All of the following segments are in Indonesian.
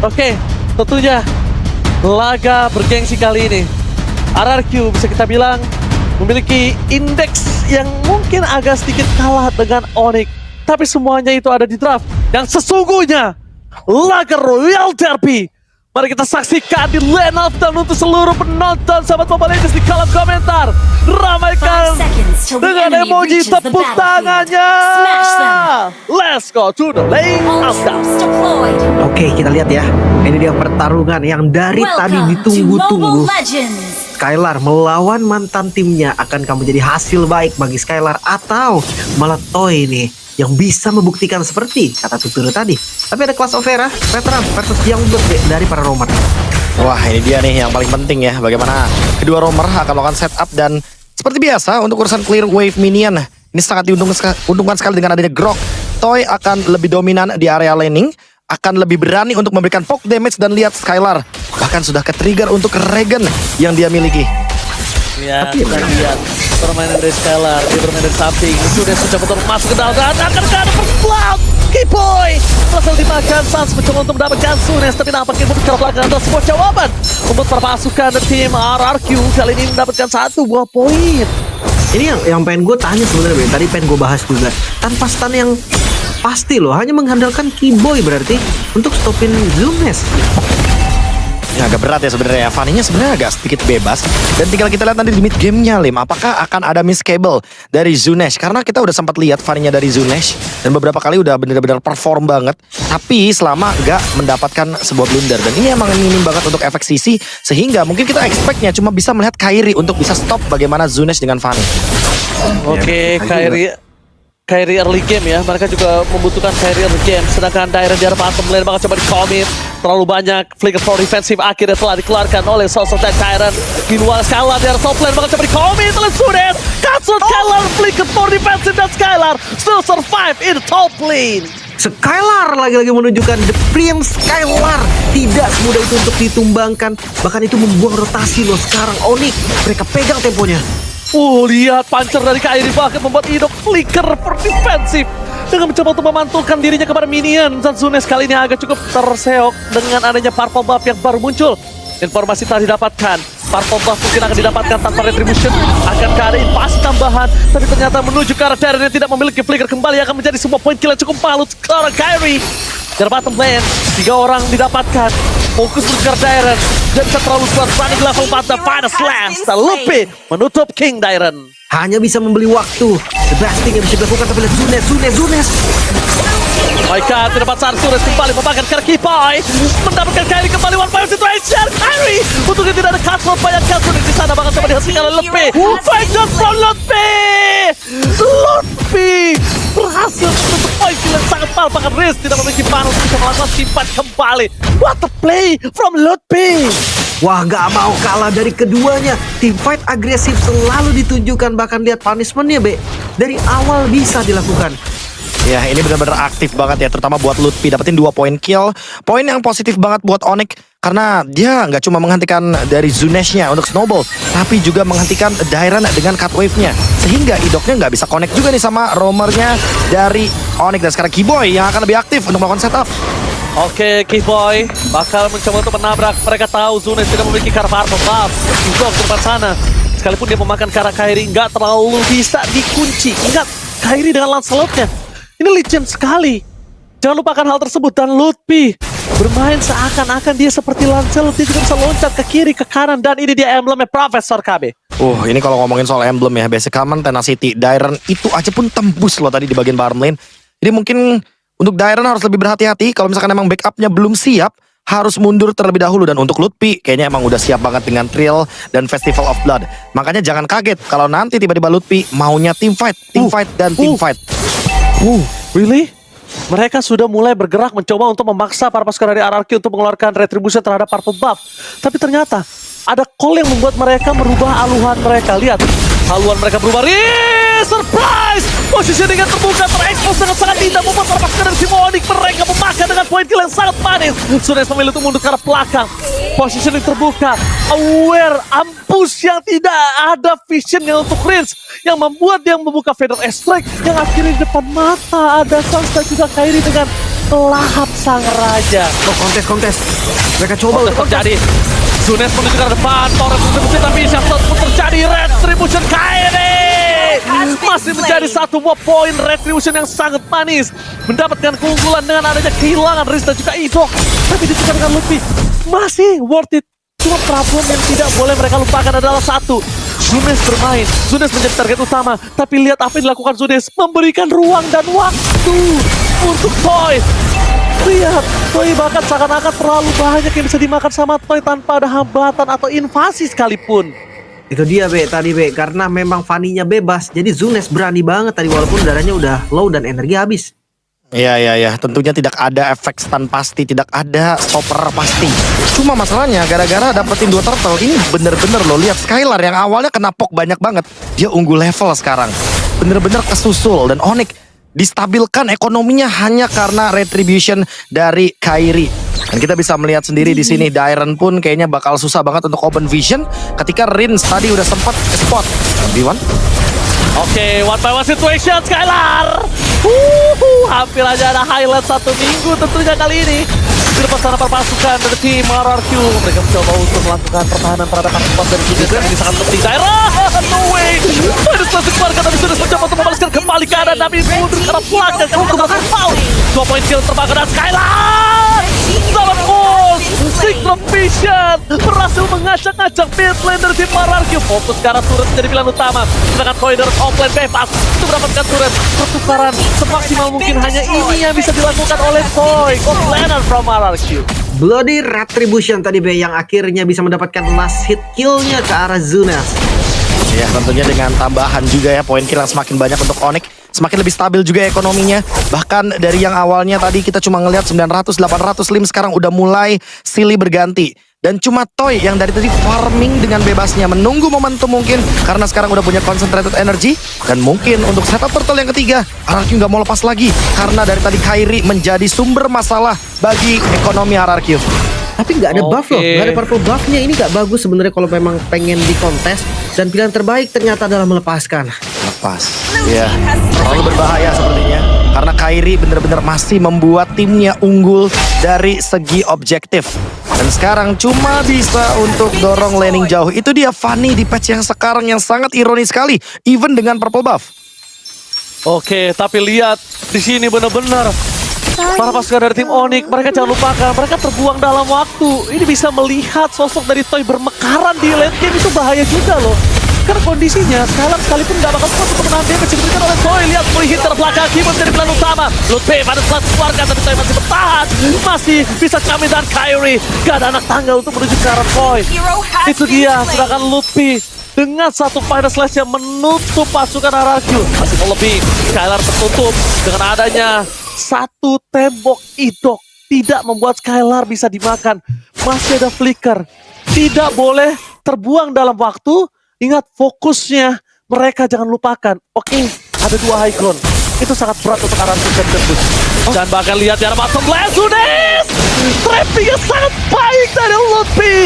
Oke, tentunya laga bergengsi kali ini RRQ bisa kita bilang memiliki indeks yang mungkin agak sedikit kalah dengan Onyx. Tapi semuanya itu ada di draft yang sesungguhnya laga Royal Derby. Mari kita saksikan di Lane of Time untuk seluruh penonton sahabat Mobile Legends di kolom komentar. Ramaikan dengan emoji tepuk tangannya. Let's go to the Lane of Time. Oke, kita lihat ya. Ini dia pertarungan yang dari tadi ditunggu-tunggu. Skylar melawan mantan timnya. Akankah menjadi hasil baik bagi Skylar atau malah Toy nih yang bisa membuktikan seperti kata Tuturu tadi. Tapi ada Clash of Era, veteran versus Youngblood dari para romer. Wah, ini dia nih yang paling penting ya. Bagaimana kedua romer akan melakukan setup dan seperti biasa untuk urusan clear wave minion. Ini sangat diuntungkan sekali dengan adanya Grok. Toy akan lebih dominan di area laning, akan lebih berani untuk memberikan poke damage dan lihat Skylar bahkan sudah ke-trigger untuk Regen yang dia miliki. Lihat, lihat permainan dari Skylar, dia bermain dari samping. Sudah betul masuk ke dalam dan akan ke ada first blood. Kiboy berhasil dimakan. Sans mencoba untuk mendapatkan Sunes, tapi nampaknya mundur ke belakang. Ada sebuah jawaban untuk para pasukan tim RRQ kali ini mendapatkan satu buah poin. Ini yang pengen gue tanya sebenarnya, tadi pengen gue bahas juga. Tanpa stun yang pasti loh, hanya mengandalkan Kiboy berarti untuk stopin Zunes. Ya, agak berat ya sebenarnya. Fanny-nya sebenarnya agak sedikit bebas. Dan tinggal kita lihat nanti di mid game-nya, Lim. Apakah akan ada miss cable dari Zunesh? Karena kita udah sempat lihat Fanny-nya dari Zunesh. Dan beberapa kali udah benar-benar perform banget. Tapi selama gak mendapatkan sebuah blunder. Dan ini emang minim banget untuk efek CC. Sehingga mungkin kita expect-nya cuma bisa melihat Kairi untuk bisa stop bagaimana Zunesh dengan Fanny. Oke, Kairi early game ya. Mereka juga membutuhkan Kairi early game. Sedangkan Dairen di arah bottom lane bakal coba di-commit. Terlalu banyak flicker for defensive akhirnya telah dikeluarkan oleh sosok dan Tyrant. Meanwhile Skylar di arah top lane bakal coba di-commit oleh Sunes. Katsut Skylar flicker for defensive dan Skylar still survive in the top lane. Skylar lagi-lagi menunjukkan the Prince Skylar tidak semudah itu untuk ditumbangkan. Bahkan itu membuang rotasi loh sekarang Onyx. Mereka pegang temponya. Lihat puncher dari Kairi bahkan membuat Idok flicker for defensive dengan mencoba untuk memantulkan dirinya kepada minion. Dan Zunes kali ini agak cukup terseok dengan adanya purple buff yang baru muncul. Informasi telah didapatkan, purple buff mungkin akan didapatkan tanpa retribution. Akankah ada invasi tambahan? Tapi ternyata menuju ke arah Darren yang tidak memiliki flicker kembali akan menjadi sebuah poin kill yang cukup malut sekarang Kairi. Dari bottom lane, 3 orang didapatkan. Fokus mengejar Dairen. Dan bisa terlalu kuat running level 4 dan final slash. Dan Lupi menutup King Dairen. Hanya bisa membeli waktu. The best thing yang bisa dilakukan tapi lihat Zunes. My God, tidak dapat Sunes kembali memakan Kiboy. Mendapatkan Kairi kembali one fire situation. Kairi untungnya tidak ada cut load banyak cut di sana bakal coba dihasilkan oleh Lupi. Fight shot from Lupi. Lupi berhasil menutup poin kill yang sangat mahal. Bahkan Riz tidak memiliki panel untuk bisa melakukan simpan kembali. What a play from Lupi. Wah, gak mau kalah dari keduanya. Teamfight agresif selalu ditunjukkan. Bahkan lihat punishment-nya, Be. Dari awal bisa dilakukan. Ya, ini benar-benar aktif banget ya, terutama buat Lutfi dapetin 2 poin kill. Poin yang positif banget buat Onyx karena dia nggak cuma menghentikan dari Zunesh-nya untuk snowball, tapi juga menghentikan Dairen dengan cut wave-nya. Sehingga Idoknya nggak bisa connect juga nih sama roamernya dari Onyx. Dan sekarang Kiboy yang akan lebih aktif untuk melakukan setup. Oke, Kiboy bakal mencoba untuk menabrak. Mereka tahu Zunes tidak memiliki cover buff. Idok di depan sana. Sekalipun dia memakan Kara Kairi, nggak terlalu bisa dikunci. Ingat, Kairi dengan Lancelot-nya. Ini legend sekali. Jangan lupakan hal tersebut. Dan Lutfi bermain seakan-akan dia seperti Lancelot. Dia juga bisa loncat ke kiri, ke kanan. Dan ini dia emblemnya Profesor KB. Ini kalau ngomongin soal emblem ya, basic common, tenacity, Dairen itu aja pun tembus loh tadi di bagian bottom lane. Jadi mungkin untuk Dairen harus lebih berhati-hati. Kalau misalkan emang backupnya belum siap, harus mundur terlebih dahulu. Dan untuk Lutfi kayaknya emang udah siap banget dengan Trill dan Festival of Blood. Makanya jangan kaget kalau nanti tiba-tiba Lutfi maunya teamfight dan teamfight. Really? Mereka sudah mulai bergerak mencoba untuk memaksa para pasukan dari RRQ untuk mengeluarkan retribution terhadap purple buff. Tapi ternyata ada call yang membuat mereka merubah haluan mereka. Lihat, haluan mereka berubah. Surprise! Positioning yang terbuka terekspos dengan sangat indah membuat para pasukan dari tim Onyx mereka memakan dengan poin kill yang sangat manis. Sudah memilih untuk mundur ke arah belakang. Positioning terbuka, aware, ampus yang tidak ada visionnya untuk Rince yang membuat dia membuka Feather Strike yang akhirnya di depan mata ada Sans dan juga Kairi dengan lahap sang raja. Oh, kontes. Mereka coba Kontes terjadi. Zunes menuju ke depan, Torres distribusi tapi shutdown pun terjadi. Retribution Kairi masih menjadi satu buah poin Retribution yang sangat manis, mendapatkan keunggulan dengan adanya kehilangan Riz dan juga Idok, tapi ditukar dengan lebih masih worth it. Cuma problem yang tidak boleh mereka lupakan adalah satu, Zunes bermain, Zunes menjadi target utama, tapi lihat apa yang dilakukan Zunes, memberikan ruang dan waktu untuk Toy. Lihat, Toy bahkan seakan-akan terlalu banyak yang bisa dimakan sama Toy tanpa ada hambatan atau invasi sekalipun. Itu dia tadi karena memang Fanny-nya bebas, jadi Zunes berani banget tadi walaupun darahnya udah low dan energi habis. Iya. Tentunya tidak ada efek stun pasti, tidak ada stopper pasti. Cuma masalahnya gara-gara dapetin 2 turtle ini bener-bener lo lihat Skylar yang awalnya kena poke banyak banget. Dia unggul level sekarang. Bener-bener kesusul dan Onyx distabilkan ekonominya hanya karena retribution dari Kairi. Dan kita bisa melihat sendiri di sini Dairon pun kayaknya bakal susah banget untuk open vision ketika Rins tadi udah sempat spot. B1. Oke, one by one situation Skylar. Hampir aja ada highlight 1 minggu tentunya kali ini. Di depan sana pasukan dari tim RRQ. Mereka mencoba untuk melakukan pertahanan terhadap pasukan dari Zunes. Ini sangat penting. Dairon, no way. Minus masih keluarga tapi Zunes mencoba untuk membalaskan kembali keadaan. Tapi mundur karena pelanggan. Kamu terbakar foul. 2 poin kill terbakar dan Skylar. Sahabat bos, Synchron Vision berhasil mengacak-acak mid lane dari tim RRQ. Fokus ke arah turret menjadi pilihan utama. Sedangkan Toy dari offlane bebas untuk mendapatkan turret. Pertukaran semaksimal mungkin hanya ini yang bisa dilakukan oleh Toy, offlaner from RRQ. Bloody Retribution tadi yang akhirnya bisa mendapatkan last hit kill-nya ke arah Zunes. Ya tentunya dengan tambahan juga ya poin kill yang semakin banyak untuk Onyx. Semakin lebih stabil juga ekonominya. Bahkan dari yang awalnya tadi kita cuma ngelihat 900-800 lim, sekarang udah mulai silih berganti. Dan cuma Toy yang dari tadi farming dengan bebasnya, menunggu momentum mungkin karena sekarang udah punya concentrated energy. Dan mungkin untuk setup turtle yang ketiga, RRQ nggak mau lepas lagi karena dari tadi Kairi menjadi sumber masalah bagi ekonomi RRQ. Tapi nggak ada buff loh, Oke. nggak ada purple buffnya. Ini nggak bagus sebenarnya kalau memang pengen di kontes. Dan pilihan terbaik ternyata adalah melepaskan. Lepas. Ya, terlalu berbahaya sepertinya. Karena Kairi benar-benar masih membuat timnya unggul dari segi objektif. Dan sekarang cuma bisa untuk dorong laning jauh. Itu dia Fanny di patch yang sekarang yang sangat ironis sekali. Even dengan purple buff. Oke, tapi lihat di sini benar-benar para pasukan dari tim Onyx, mereka jangan lupakan, mereka terbuang dalam waktu. Ini bisa melihat sosok dari Toy bermekaran di late game, itu bahaya juga loh. Karena kondisinya Skylar sekalipun gak bakal kuat untuk menahan damage yang diberikan oleh Toy. Lihat free hit terbelakang, Kimo menjadi pilihan utama. Lutfi pada saat keluarga, tapi Toy masih bertahan. Masih bisa kami dan Kairi. Gak ada anak tangga untuk menuju ke arah Toy. Itu dia, sedangkan Lutfi dengan satu final slash yang menutup pasukan RRQ. Masih mau lebih, Skylar tertutup dengan adanya satu tembok Idok. Tidak membuat Skylar bisa dimakan. Masih ada flicker. Tidak boleh terbuang dalam waktu. Ingat fokusnya, mereka jangan lupakan. Oke, ada 2 high ground. Itu sangat berat untuk RRQ dan tembus. Dan bahkan lihat di arah bottom lane, Zunes! Trapping yang sangat baik dari Lutfi.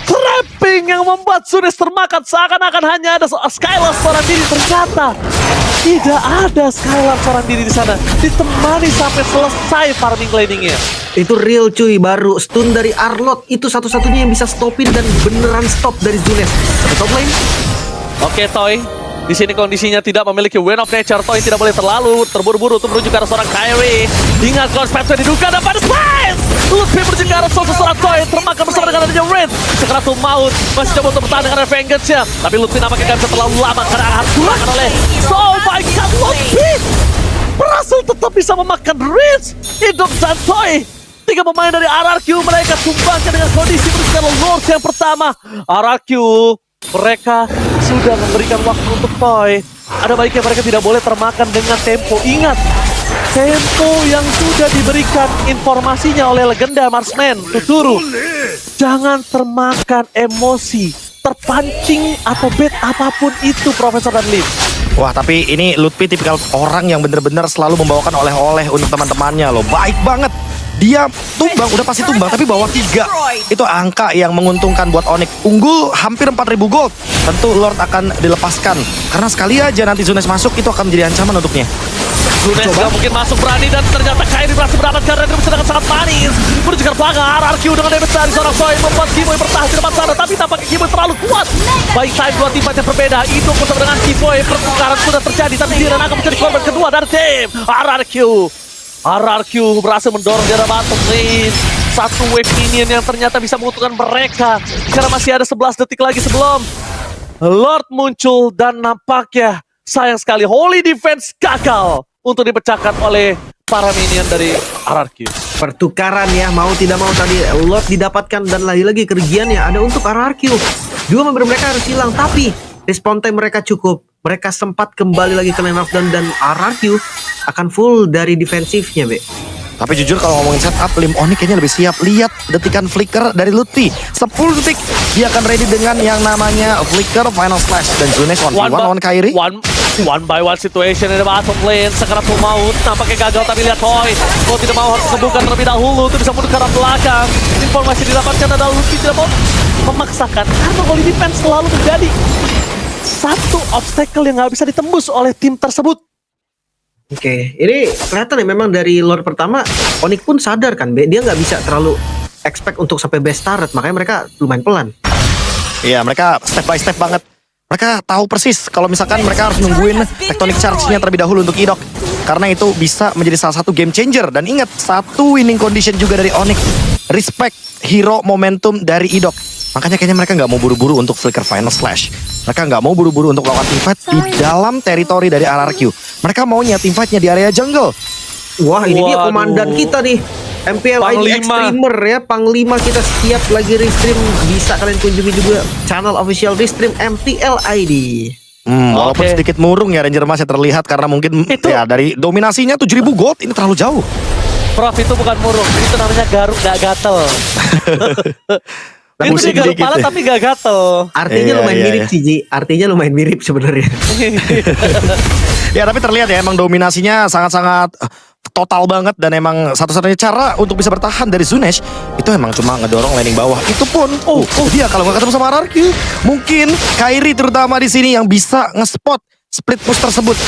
Trapping yang membuat Zunes termakan seakan-akan hanya ada Skylar seorang diri. Ternyata tidak ada Skylar seorang diri di sana. Ditemani sampai selesai farming laningnya. Itu real cuy, baru stun dari Arlot. Itu satu-satunya yang bisa stopin dan beneran stop dari Zunes. Tapi top lane. Oke Toy, di sini kondisinya tidak memiliki Wind of Nature. Toy tidak boleh terlalu terburu-buru untuk menuju ke arah seorang Kairi. Ingat Conspector diduga dan pada slice. Lutfi menuju ke arah seorang Toy, termakan bersama dengan adanya Red. Sekarang maut masih coba untuk bertahan dengan Vengeance-nya. Tapi Lutfi nampaknya gak bisa terlalu lama karena harus dimakan oleh Oh my God, Lutfi berhasil tetap bisa memakan Red. Hidup dan Toy. 3 pemain dari RRQ mereka tumbangkan dengan kondisi merupakan Lord yang pertama. RRQ mereka sudah memberikan waktu untuk Toy. Ada baiknya mereka tidak boleh termakan dengan tempo. Ingat, tempo yang sudah diberikan informasinya oleh legenda Marksman Tuturu. Jangan termakan emosi, terpancing atau bait apapun itu Profesor dan Lim. Wah tapi ini Lutfi tipikal orang yang bener-bener selalu membawakan oleh-oleh untuk teman-temannya loh. Baik banget. Dia tumbang, udah pasti tumbang, tapi bawa 3. Itu angka yang menguntungkan buat Onyx. Unggul hampir 4.000 gold. Tentu Lord akan dilepaskan. Karena sekali aja nanti Zunes masuk, itu akan menjadi ancaman untuknya. Zunes nggak mungkin masuk berani dan ternyata Kairi berhasil mendapatkan retribusi dengan sangat manis. Menuju ke belakang, RRQ dengan damage dari seorang Zoe membuat Kiboy bertahan di depan sana, tapi tampaknya Kiboy terlalu kuat. Baik time dua tim yang berbeda, Idok bersama dengan Kiboy, pertukaran sudah terjadi, tapi Diren akan menjadi korban kedua dari tim RRQ. RRQ berhasil mendorong di arah bottom lane. Satu wave minion yang ternyata bisa menguntungkan mereka, karena masih ada 11 detik lagi sebelum Lord muncul dan nampaknya sayang sekali Holy Defense gagal untuk dipecahkan oleh para minion dari RRQ. Pertukaran ya, mau tidak mau tadi Lord didapatkan dan lagi-lagi kerugian ya ada untuk RRQ. Dua member mereka harus hilang, tapi respawn time mereka cukup. Mereka sempat kembali lagi ke line of dan RRQ akan full dari defensifnya, Be. Tapi jujur kalau ngomongin setup, Lim Onyx kayaknya lebih siap. Lihat detikan flicker dari Lutfi. 10 detik dia akan ready dengan yang namanya flicker final slash. Dan Zunes 1v1 lawan Kairi. One by one situation in the bottom lane. Sekarang maut nampaknya gagal, tapi lihat Toy. Kalau tidak mau harus kebuka terlebih dahulu. Itu bisa mundur ke arah belakang. Informasi didapatkan adalah Lutfi tidak mau memaksakan, karena Holy Defense selalu menjadi satu obstacle yang nggak bisa ditembus oleh tim tersebut. Oke, ini kelihatan ya memang dari Lord pertama Onyx pun sadar kan, Be, dia nggak bisa terlalu expect untuk sampai best turret, makanya mereka lumayan pelan. Iya, mereka step by step banget. Mereka tahu persis kalau misalkan mereka harus nungguin tectonic charge-nya terlebih dahulu untuk Idok. Karena itu bisa menjadi salah satu game changer. Dan ingat, satu winning condition juga dari Onyx. Respect hero momentum dari Idok. Makanya kayaknya mereka nggak mau buru-buru untuk flicker final slash. Mereka nggak mau buru-buru untuk melakukan teamfight di dalam teritori dari RRQ. Mereka maunya teamfightnya di area jungle. Wah, ini dia Waduh. komandan kita nih, MPL ID Extremer ya, Panglima kita setiap lagi restream. Bisa kalian kunjungi juga channel official restream MTL ID. Walaupun Oke. sedikit murung ya Ranger masih terlihat karena mungkin Itu- ya dari dominasinya 7.000 gold ini terlalu jauh. Prof, itu bukan murung, itu namanya garuk gak gatel. Itu Pusing dia garuk dikit pala ya. tapi gak gatel. Artinya Iya, lumayan iya, mirip iya. sih, Ji. Artinya lumayan mirip sebenarnya. Ya tapi terlihat ya emang dominasinya sangat-sangat total banget. Dan emang satu-satunya cara untuk bisa bertahan dari Zunes itu emang cuma ngedorong laning bawah. Itu pun dia kalau nggak ketemu sama RRQ, mungkin Kairi terutama di sini yang bisa ngespot split push tersebut.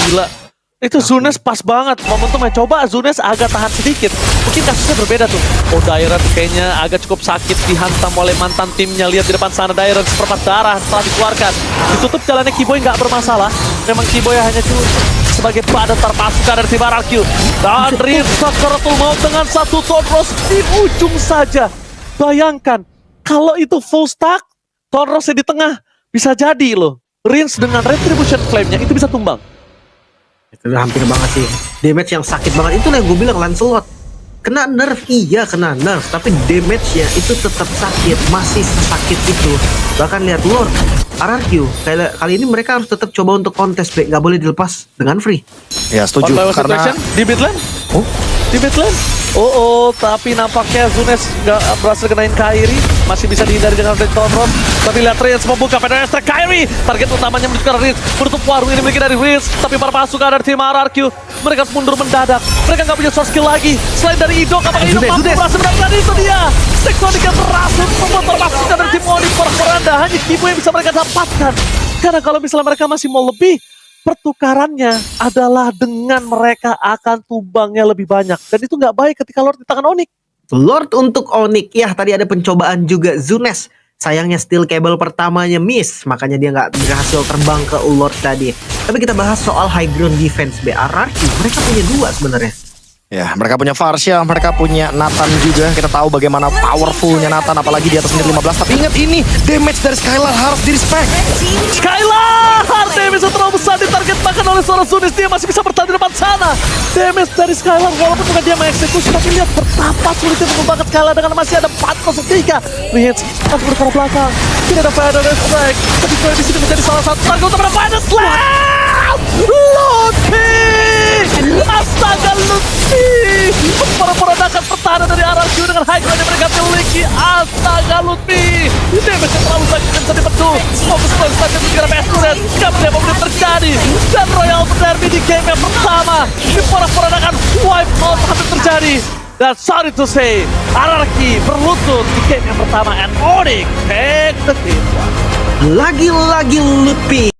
Gila. Itu Zunes pas banget momentumnya. Coba Zunes agak tahan sedikit. Mungkin kasusnya berbeda tuh. Oh, Dairon kayaknya agak cukup sakit dihantam oleh mantan timnya. Lihat di depan sana Dairon seperempat darah setelah dikeluarkan. Ditutup jalannya Kiboy nggak bermasalah. Memang Kiboy hanya cuma sebagai badan terpasukan dari tim RRQ. Dan Rinsa Keretul mau dengan satu Tonros di ujung saja. Bayangkan kalau itu full stack, Tonrosnya di tengah bisa jadi loh. Rins dengan Retribution Flame-nya itu bisa tumbang. Itu udah hampir banget sih. Damage yang sakit banget. Itulah yang gue bilang, Lancelot. Kena nerf, iya kena nerf. Tapi damage-nya itu tetap sakit. Masih sakit itu. Bahkan lihat Lord, RRQ. Kali ini mereka harus tetap coba untuk kontes, Be. Gak boleh dilepas dengan free. Ya setuju On by one karena situation di mid lane. Oh. Di mid lane. Tapi nampaknya Zunes nggak berhasil kenain Kairi. Masih bisa dihindari dengan Red Tonron. Tapi lihat Rins membuka penetrasi Kairi. Target utamanya menuju ke Rins. Menutup warung ini dimiliki dari Rins. Tapi para pasukan dari tim RRQ, mereka harus mundur mendadak. Mereka nggak punya soft skill lagi. Selain dari Idok, apakah Idok Zunes, mampu Zunes. berhasil mendapatkan itu dia? Tektonik yang berhasil membuat para pasukan dari tim Onyx porak-poranda. Hanya Kibo yang bisa mereka dapatkan. Karena kalau misalnya mereka masih mau lebih, pertukarannya adalah dengan mereka akan tumbangnya lebih banyak. Dan itu nggak baik ketika Lord di tangan Onyx. Lord untuk Onyx. Ya, tadi ada pencobaan juga Zunes. Sayangnya steel cable pertamanya miss. Makanya dia nggak berhasil terbang ke Lord tadi. Tapi kita bahas soal high ground defense BRRQ. Mereka punya dua sebenarnya. ya mereka punya Varsha, mereka punya Nathan juga. Kita tahu bagaimana powerfulnya Nathan apalagi di atas menit 15. Tapi ingat ini damage dari Skylar harus di-respect. Skylar! Damage yang terlalu besar ditargetkan oleh seorang Zunes. Dia masih bisa bertahan di depan sana. Damage dari Skylar walaupun bukan dia mengeksekusi. Tapi lihat betapa sulitnya mengembangkan Skylar dengan masih ada 403. Rins akan bergerak belakang. Tidak ada Fire dan Strike. Tapi Koi di sini menjadi salah satu target utama Fire Slam! Lutfi! Astaga Lutfi! Memperadakan pertahanan dari RRQ dengan high ground yang mereka miliki. Astaga Lutfi! Damage yang terlalu sakit dan bisa dipenuh. Fokus plus saja segera PS Turret. Gak boleh apa terjadi. Dan Royal Derby di game yang pertama. Diporak-porandakan wipe out hampir terjadi. Dan sorry to say, RRQ berlutut di game yang pertama. And Onyx take the game. Lagi-lagi Lutfi.